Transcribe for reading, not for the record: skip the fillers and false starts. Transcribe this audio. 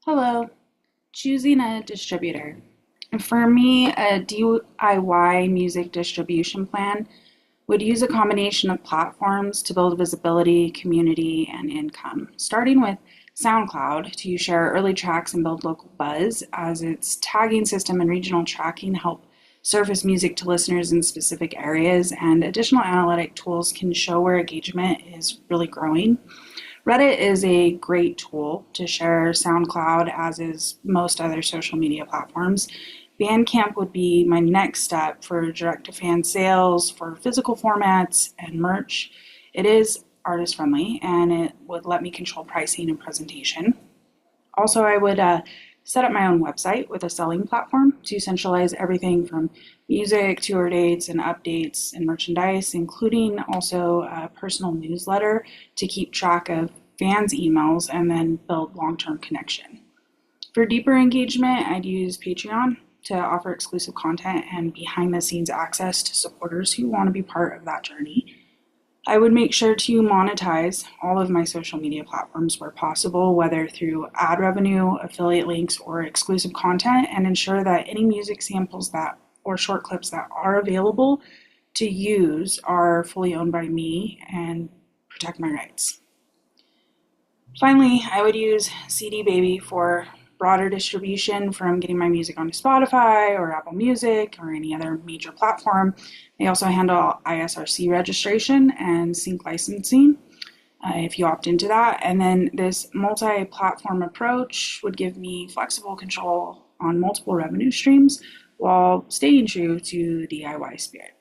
Hello, choosing a distributor. For me, a DIY music distribution plan would use a combination of platforms to build visibility, community, and income. Starting with SoundCloud to share early tracks and build local buzz, as its tagging system and regional tracking help surface music to listeners in specific areas, and additional analytic tools can show where engagement is really growing. Reddit is a great tool to share SoundCloud, as is most other social media platforms. Bandcamp would be my next step for direct to fan sales, for physical formats and merch. It is artist friendly and it would let me control pricing and presentation. Also, I would set up my own website with a selling platform to centralize everything from music, tour dates, and updates and merchandise, including also a personal newsletter to keep track of fans' emails and then build long-term connection. For deeper engagement, I'd use Patreon to offer exclusive content and behind-the-scenes access to supporters who want to be part of that journey. I would make sure to monetize all of my social media platforms where possible, whether through ad revenue, affiliate links, or exclusive content, and ensure that any music samples that or short clips that are available to use are fully owned by me and protect my rights. Finally, I would use CD Baby for broader distribution, from getting my music onto Spotify or Apple Music or any other major platform. They also handle ISRC registration and sync licensing if you opt into that. And then this multi-platform approach would give me flexible control on multiple revenue streams while staying true to the DIY spirit.